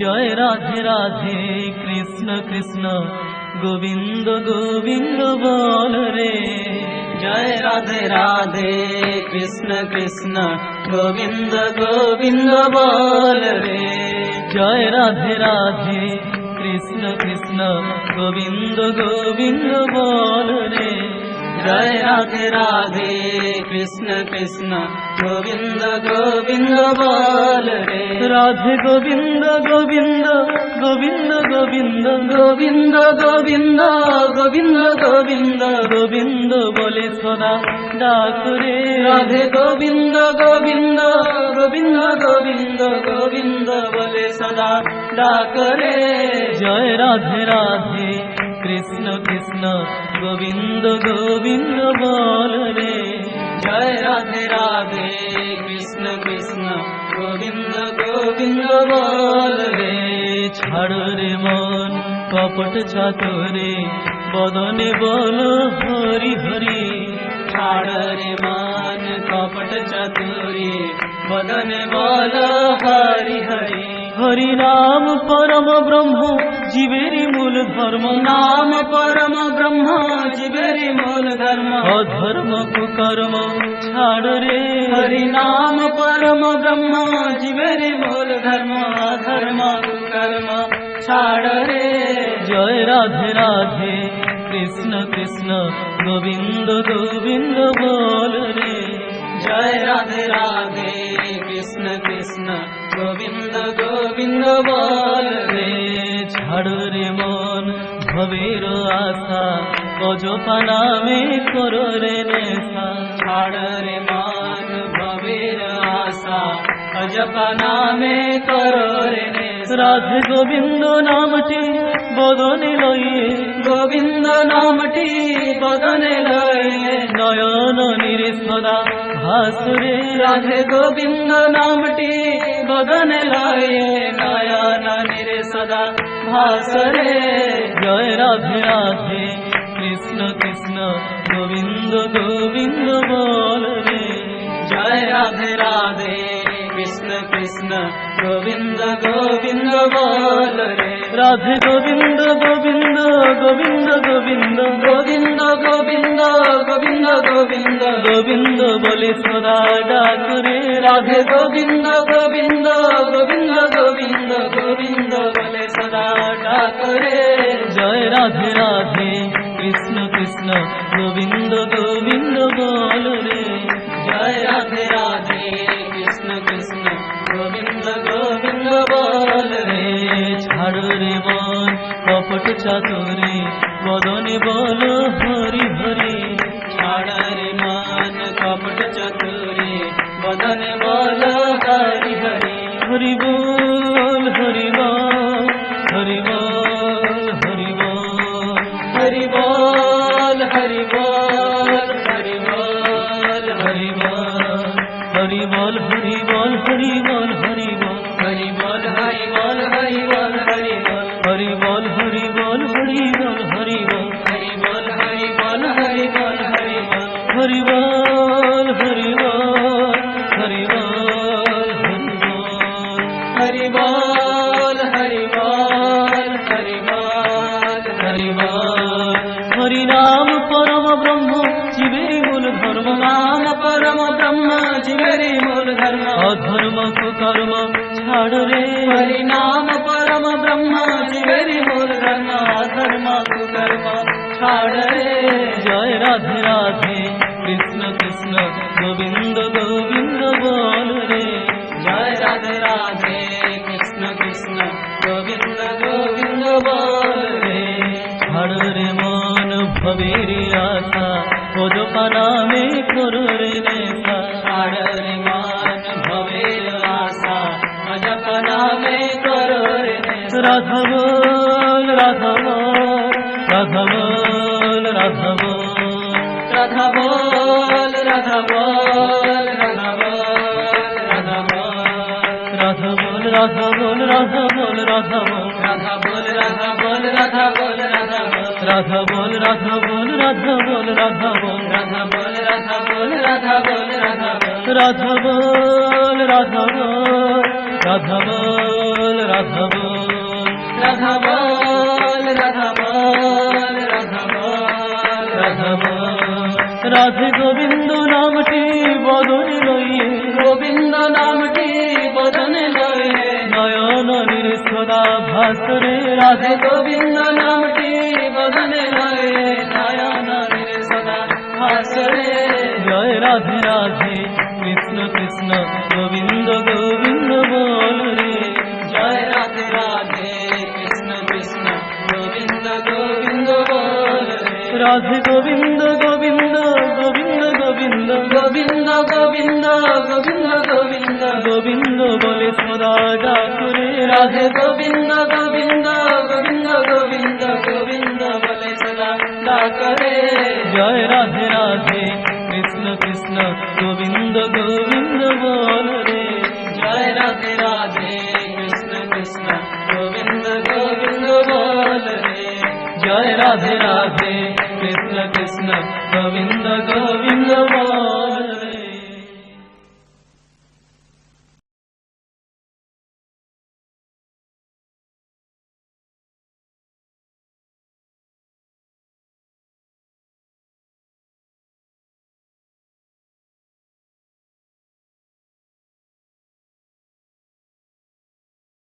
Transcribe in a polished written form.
জয় রাধে রাধে কৃষ্ণ কৃষ্ণ গোবিন্দ গোবিন্দ বল রে। জয় রাধে রাধে কৃষ্ণ কৃষ্ণ গোবিন্দ গোবিন্দ বল রে। জয় রাধে রাধে কৃষ্ণ কৃষ্ণ গোবিন্দ গোবিন্দ বল রে। জয় রাধে রাধে কৃষ্ণ কৃষ্ণ গোবিন্দ গোবিন্দ বল রে। রাধে গোবিন্দ গোবিন্দ গোবিন্দ গোবিন্দ গোবিন্দ গোবিন্দ গোবিন্দ গোবিন্দ গোবিন্দ বলে সদা ডাক রে। রাধে গোবিন্দ গোবিন্দ গোবিন্দ গোবিন্দ গোবিন্দ বলে সদা ডাক রে। জয় রাধে রাধে কৃষ্ণ কৃষ্ণ গোবিন্দ গোবিন্দ বল রে। জয় রাধে রাধে কৃষ্ণ কৃষ্ণ গোবিন্দ গোবিন্দ বল রে। ছাড় রে মন কপট চাতরে বদনে বল হরি হরি। ছাড় রে মান কপট চতুরি বদনে বল হরি হরি। হরি নাম পরম ব্রহ্ম জীবের মূল ধর্ম। নাম পরম ব্রহ্ম জীবের মূল ধর্ম। অধর্ম কুকর্ম ছাড় রে। হরি নাম পরম ব্রহ্ম জীবের মূল ধর্ম। অধর্ম কুকর্ম ছাড় রে। জয় রাধে রাধে কৃষ্ণ কৃষ্ণ গোবিন্দ গোবিন্দ বল রে। জয় রাধে রাধে কৃষ্ণ কৃষ্ণ গোবিন্দ গোবিন্দ বল রে। ছাড় রে মন ভবের আশা অজপা নামে কর রে নেশা। ছাড় রে মান ভবের আশা অজপ নামে করো রে নেশা। রাধে গোবিন্দ নামটি বদনে লয়ে গোবিন্দ নামটি বদনে লয়ে নয়ন নিরে সদা ভাসুরে। রাধে গোবিন্দ নামটি বদনে লয়ে নয়ন নিরে সদা ভাসরে। জয় রাধে রাধে কৃষ্ণ কৃষ্ণ গোবিন্দ গোবিন্দ বল রে। জয় রাধে রাধে কৃষ্ণ কৃষ্ণ গোবিন্দ গোবিন্দ বল রে। রাধে গোবিন্দ গোবিন্দ গোবিন্দ গোবিন্দ গোবিন্দ গোবিন্দ গোবিন্দ গোবিন্দ গোবিন্দ বলে সদা ডাক রে। রাধে গোবিন্দ গোবিন্দ গোবিন্দ গোবিন্দ গোবিন্দ বলে সদা ডাক রে। জয় রাধে রাধে কৃষ্ণ কৃষ্ণ গোবিন্দ গোবিন্দ বল রে। জয় রাধে রাধে কৃষ্ণ কৃষ্ণ গোবিন্দ গোবিন্দ বল রে। ছাড় রে মন কপট চাতুরে বদনে বল হরি হরি। ছাড় রে মান কপট চতুরি বদনে বল হরি হরি। হরি বল হরি বল হরি বল হরি বল। হরি বল হরি বল হরি বল হরি বল। হরি বল হরি বল হরি বল হরি বল। হরি বল হরি বল হরি বল হরি বল। হরি বল হরি বল হরি বল হরি বল। হরি বল হরি বল হরি বল হরি বল। হরি বল হরি বল হরি বল হরি বল। হরি বল হরি বল হরি বল হরি বল। হরি নাম পরম ব্রহ্ম জীবের মূল ধর্ম। নাম পরম ব্রহ্ম জীবের মূল ধর্ম। অধর্ম কুকর্ম ছাড় রে। হরি নাম পরম ব্রহ্ম জীবের মূল ধর্ম। অধর্ম কুকর্ম ছাড় রে। জয় রাধে রাধে কৃষ্ণ কৃষ্ণ গোবিন্দ গোবিন্দ বল রে। জয় রাধে রাধে কৃষ্ণ কৃষ্ণ গোবিন্দ গোবিন্দ বল রে। ছাড় রে মন ভবের আশা অজপা নামে কর রে নেশা। ছাড় রে মান ভবের আশা অজপ নামে করো রে নেশা। রাধা বল রাধা বল রাধা বল রাধা বল। রাধা বল রাধা বল রাধা বল রাধা বল। রাধা বল রাধা বল রাধা বল রাধা বল। রাধা বল রাধা বল রাধা বল রাধা বল। রাধা বল রাধা বল রাধা বল রাধা বল। রাধা বল রাধা বল রাধা বল রাধা বল। রাধা বল রাধা বল রাধা বল রাধা রাধা বল রাধা বল রাধা বল রাধা বল রাধা বল রাধে গোবিন্দ নামটি বদনে লইয়ে গোবিন্দ নামটি বদনে লয়ে নয়ন নিঃসদা ভাসরে রাধে রাধে গোবিন্দ নামটি বদনে লয়ে নয়ন সদা হাসরে জয় রাধে রাধে কৃষ্ণ কৃষ্ণ গোবিন্দ গোবিন্দ বল রে জয় রাধে রাধে কৃষ্ণ কৃষ্ণ গোবিন্দ গোবিন্দ বল রে রাধে গোবিন্দ গোবিন্দ গোবিন্দ গোবিন্দ গোবিন্দ গোবিন্দ গোবিন্দ গোবিন্দ গোবিন্দ বলে সদা ডাকরে রাধে রাধে গোবিন্দ গোবিন্দ গোবিন্দ গোবিন্দ গোবিন্দ বলে সদা ডাকরে জয় রাধে রাধে কৃষ্ণ কৃষ্ণ গোবিন্দ গোবিন্দ বল রে জয় রাধে রাধে কৃষ্ণ কৃষ্ণ গোবিন্দ গোবিন্দ বল রে জয় রাধে রাধে কৃষ্ণ কৃষ্ণ গোবিন্দ গোবিন্দ বল